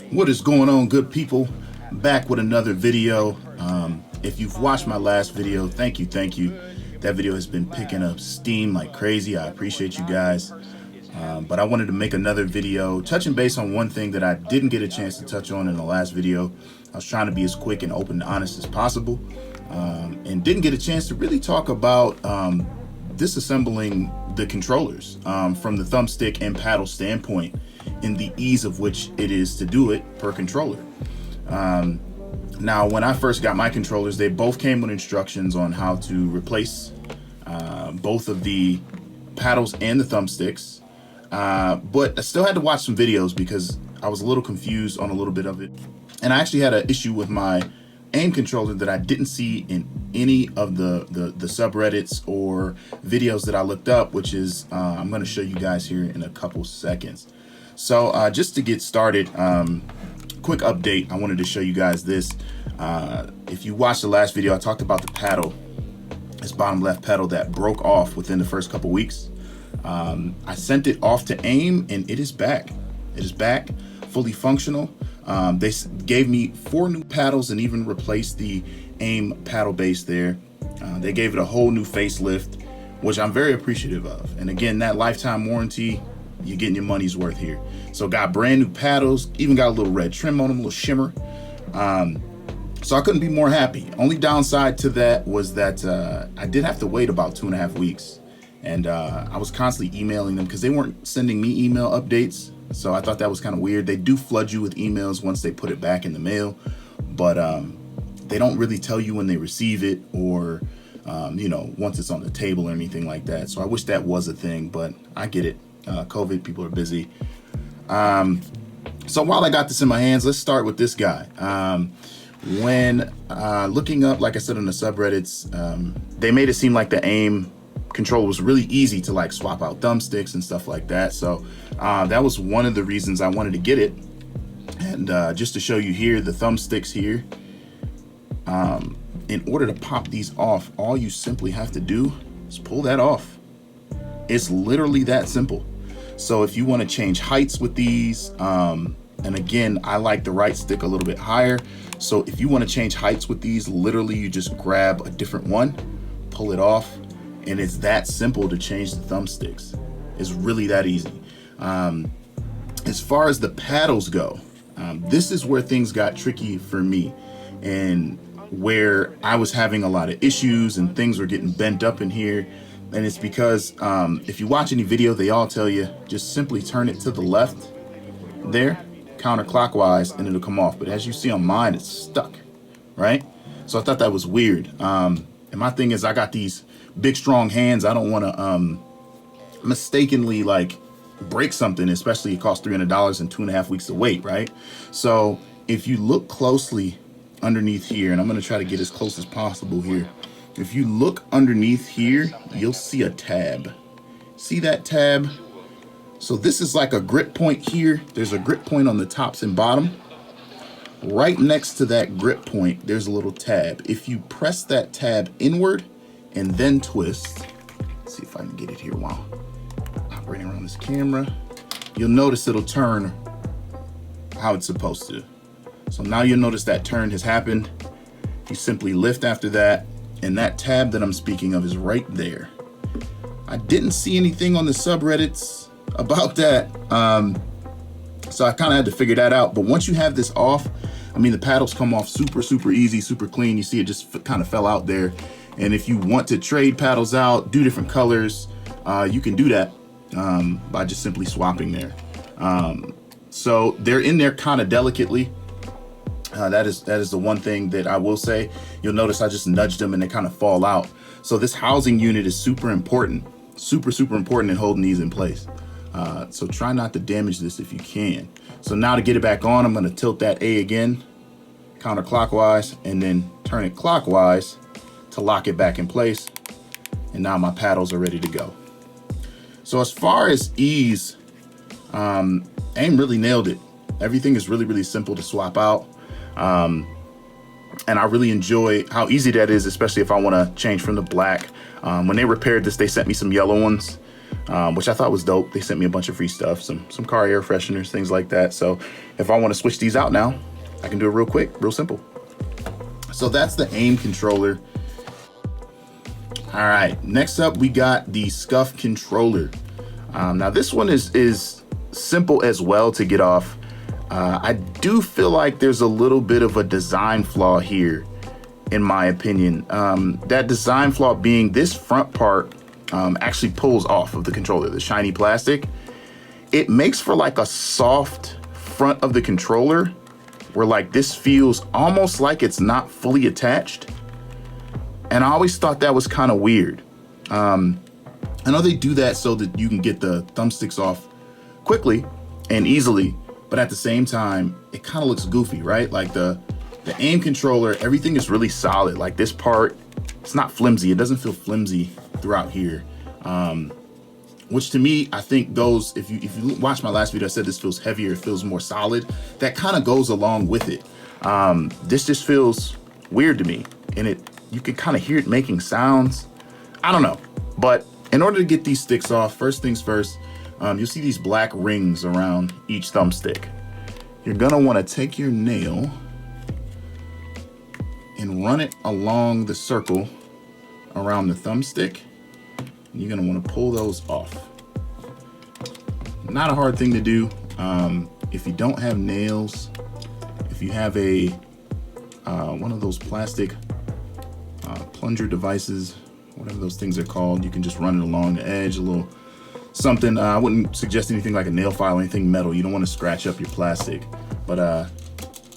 What is going on, good people? Back with another video. If you've watched my last video, thank you. That video has been picking up steam like crazy. I appreciate you guys. But I wanted to make another video touching base on one thing that I didn't get a chance to touch on in the last video. I was trying to be as quick and open and honest as possible, and didn't get a chance to really talk about disassembling the controllers from the thumbstick and paddle standpoint, in the ease of which it is to do it per controller. Now, when I first got my controllers, they both came with instructions on how to replace both of the paddles and the thumbsticks, but I still had to watch some videos because I was a little confused on a little bit of it. And I actually had an issue with my aim controller that I didn't see in any of the subreddits or videos that I looked up, which is I'm going to show you guys here in a couple seconds. So just to get started, quick update, I wanted to show you guys this. If you watched the last video, I talked about the paddle, this bottom left pedal that broke off within the first couple weeks. I sent it off to AIM and it is back. It is back, fully functional. They gave me 4 new paddles and even replaced the AIM paddle base there. They gave it a whole new facelift, which I'm very appreciative of. And again, that lifetime warranty, you're getting your money's worth here. So got brand new paddles, even got a little red trim on them, a little shimmer. So I couldn't be more happy. Only downside to that was that I did have to wait about 2.5 weeks. And I was constantly emailing them because they weren't sending me email updates. So I thought that was kind of weird. They do flood you with emails once they put it back in the mail, but they don't really tell you when they receive it or, you know, once it's on the table or anything like that. So I wish that was a thing, but I get it. COVID, people are busy. So while I got this in my hands, let's start with this guy. When looking up, like I said, in the subreddits, they made it seem like the AIM control was really easy to like swap out thumbsticks and stuff like that. So that was one of the reasons I wanted to get it. And just to show you here, the thumbsticks here, in order to pop these off, all you simply have to do is pull that off. It's literally that simple. So if you want to change heights with these, and again, I like the right stick a little bit higher. So if you want to change heights with these, literally you just grab a different one, pull it off, and it's that simple to change the thumbsticks. It's really that easy. As far as the paddles go, this is where things got tricky for me and where I was having a lot of issues and things were getting bent up in here. And it's because if you watch any video, they all tell you just simply turn it to the left there, counterclockwise, and it'll come off. But as you see on mine, it's stuck, right? So I thought that was weird. And my thing is, I got these big, strong hands. I don't want to mistakenly like break something, especially it costs $300 and 2.5 weeks to wait, right? So if you look closely underneath here, and I'm going to try to get as close as possible here. If you look underneath here, you'll see a tab. See that tab? So this is like a grip point here. There's a grip point on the tops and bottom. Right next to that grip point, there's a little tab. If you press that tab inward and then twist, let's see if I can get it here while operating around this camera, you'll notice it'll turn how it's supposed to. So now you'll notice that turn has happened. You simply lift after that, and that tab that I'm speaking of is right there. I didn't see anything on the subreddits about that, so I kind of had to figure that out. But once you have this off, I mean, the paddles come off super easy, super clean. You see it just kind of fell out there. And if you want to trade paddles out, do different colors, you can do that by just simply swapping there. So they're in there kind of delicately. That is the one thing that I will say. You'll notice I just nudged them and they kind of fall out. So this housing unit is super important, super important in holding these in place. So try not to damage this if you can. So now to get it back on, I'm going to tilt that A again, counterclockwise, and then turn it clockwise to lock it back in place. And now my paddles are ready to go. So as far as ease, AIM really nailed it. Everything is really simple to swap out. And I really enjoy how easy that is, especially if I want to change from the black. When they repaired this, they sent me some yellow ones. which I thought was dope. They sent me a bunch of free stuff, some car air fresheners, things like that. So if I want to switch these out now, I can do it real quick, real simple. So that's the aim controller. All right, next up we got the SCUF controller. Now this one is simple as well to get off. I do feel like there's a little bit of a design flaw here, in my opinion. That design flaw being this front part actually pulls off of the controller, the shiny plastic. It makes for like a soft front of the controller where like this feels almost like it's not fully attached. And I always thought that was kind of weird. I know they do that so that you can get the thumbsticks off quickly and easily, but at the same time, it kind of looks goofy, right? Like the aim controller, everything is really solid. Like this part, it's not flimsy. It doesn't feel flimsy throughout here. Which to me, I think goes, if you watch my last video, I said this feels heavier, it feels more solid. That kind of goes along with it. This just feels weird to me, and you can kind of hear it making sounds. I don't know, but in order to get these sticks off, first things first, you'll see these black rings around each thumbstick. You're gonna want to take your nail and run it along the circle around the thumbstick. You're gonna want to pull those off. Not a hard thing to do. If you don't have nails, if you have a one of those plastic plunger devices, whatever those things are called, you can just run it along the edge, a little something. I wouldn't suggest anything like a nail file or anything metal. You don't want to scratch up your plastic, but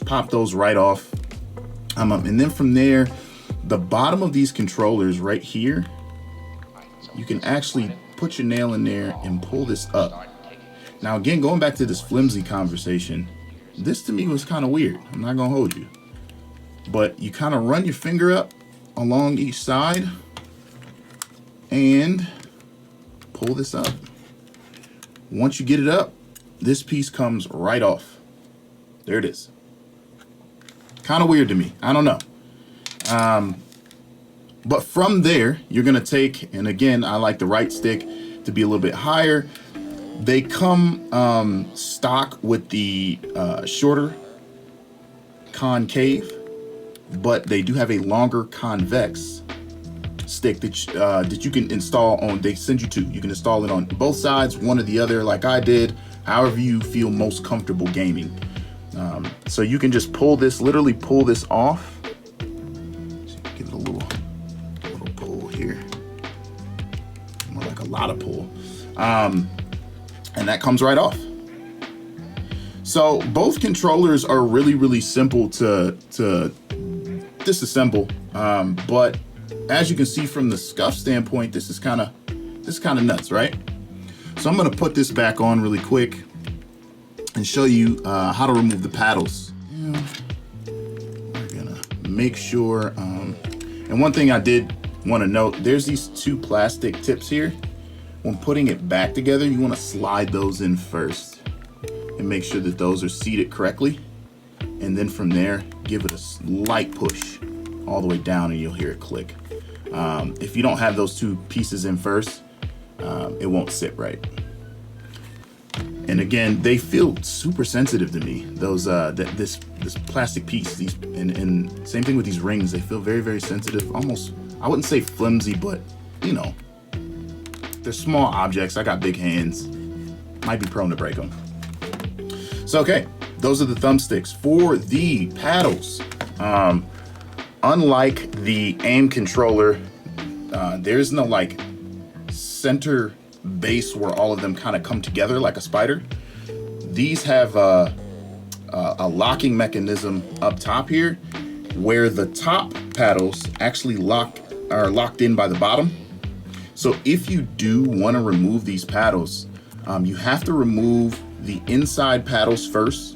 pop those right off. And then from there, the bottom of these controllers right here, you can actually put your nail in there and pull this up. Now again, going back to this flimsy conversation, this to me was kind of weird. I'm not gonna hold you, but you kind of run your finger up along each side and pull this up. Once you get it up, this piece comes right off. There it is. Kind of weird to me. I don't know. But from there, you're gonna take, and again, I like the right stick to be a little bit higher. They come stock with the shorter concave, but they do have a longer convex stick that you can install on. They send you two. You can install it on both sides, one or the other, like I did. However you feel most comfortable gaming. So you can just pull this, literally pull this off. Give it a little pull here, more like a lot of pull, and that comes right off. So both controllers are really simple to disassemble, but as you can see from the SCUF standpoint, this is kind of nuts, right? So I'm gonna put this back on really quick and show you how to remove the paddles. We're gonna make sure, and one thing I did want to note, there's these two plastic tips here. When putting it back together, you want to slide those in first and make sure that those are seated correctly. And then from there, give it a slight push all the way down and you'll hear it click. If you don't have those two pieces in first, it won't sit right. And again, they feel super sensitive to me. Those this plastic piece, and same thing with these rings. They feel very sensitive. Almost, I wouldn't say flimsy, but you know, they're small objects. I got big hands. Might be prone to break them. So okay, those are the thumbsticks. For the paddles, unlike the aim controller, there's no like center base where all of them kind of come together like a spider. These have a locking mechanism up top here, where the top paddles actually are locked in by the bottom. So if you do want to remove these paddles, you have to remove the inside paddles first,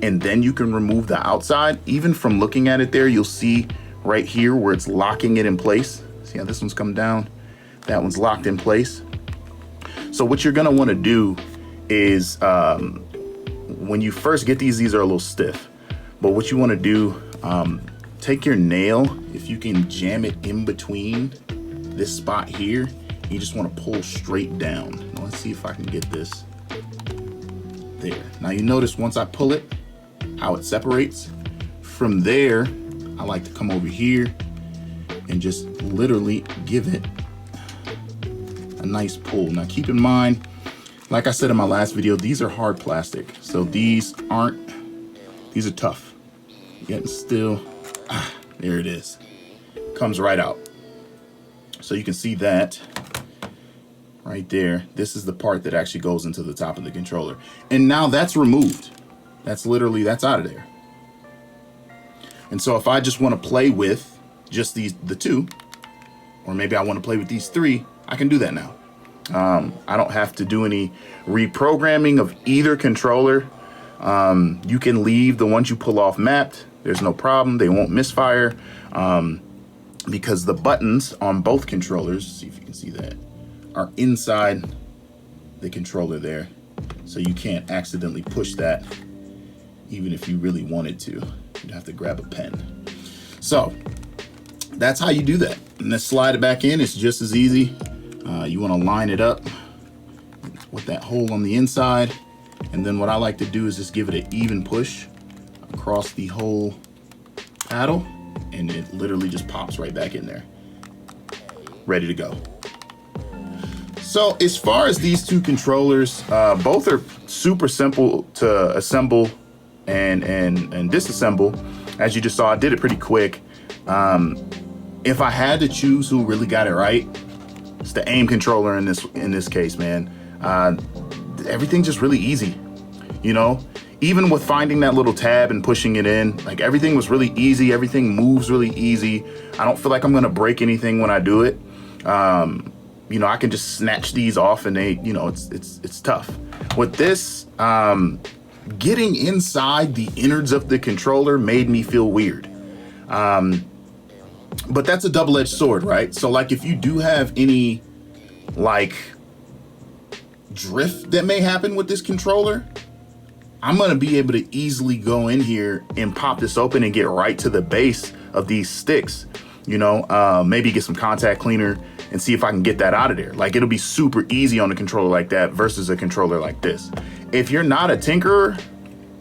and then you can remove the outside. Even from looking at it there, you'll see right here where it's locking it in place. See how this one's come down? That one's locked in place. So what you're gonna wanna do is, when you first get these are a little stiff, but what you wanna do, take your nail, if you can jam it in between this spot here, You just want to pull straight down. Now, let's see if I can get this there. Now you notice once I pull it, how it separates. From there, I like to come over here and just literally give it a nice pull. Now keep in mind, like I said in my last video, these are hard plastic. So these are tough. Yet still, there it is. Comes right out. So you can see that right there. This is the part that actually goes into the top of the controller. And now that's removed. That's out of there. And so if I just want to play with just the two, or maybe I want to play with these three, I can do that now. I don't have to do any reprogramming of either controller. You can leave the ones you pull off mapped. There's no problem. They won't misfire because the buttons on both controllers, see if you can see that, are inside the controller there. So you can't accidentally push that even if you really wanted to. You'd have to grab a pen. So that's how you do that. And then slide it back in. It's just as easy. You want to line it up with that hole on the inside. And then what I like to do is just give it an even push across the whole paddle, and it literally just pops right back in there. Ready to go. So as far as these two controllers, both are super simple to assemble and disassemble. As you just saw, I did it pretty quick. If I had to choose who really got it right, it's the aim controller in this case, man. Everything's just really easy, you know? Even with finding that little tab and pushing it in, like everything was really easy. Everything moves really easy. I don't feel like I'm gonna break anything when I do it. You know, I can just snatch these off and they, you know, it's tough. With this, getting inside the innards of the controller made me feel weird. But that's a double-edged sword, right? So like if you do have any like drift that may happen with this controller, I'm gonna be able to easily go in here and pop this open and get right to the base of these sticks, you know, maybe get some contact cleaner and see if I can get that out of there. Like it'll be super easy on a controller like that versus a controller like this. If you're not a tinkerer,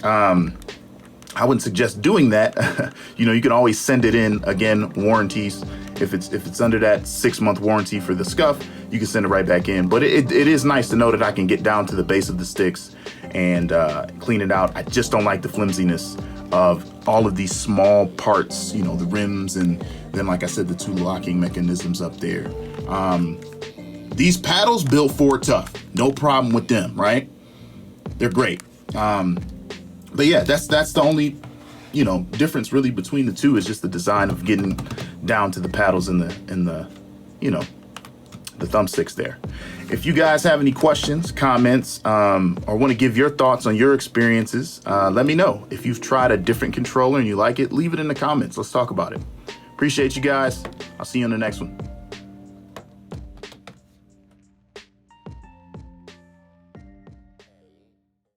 I wouldn't suggest doing that. You know, you can always send it in, again, warranties. If it's under that 6-month warranty for the SCUF, you can send it right back in. But it is nice to know that I can get down to the base of the sticks and clean it out. I just don't like the flimsiness of all of these small parts, you know, the rims, and then, like I said, the two locking mechanisms up there. These paddles built for tough, no problem with them, right? They're great. But yeah, that's the only, you know, difference really between the two is just the design of getting down to the paddles and the you know, the thumbsticks there. If you guys have any questions, comments, or want to give your thoughts on your experiences, let me know. If you've tried a different controller and you like it, leave it in the comments. Let's talk about it. Appreciate you guys. I'll see you on the next one.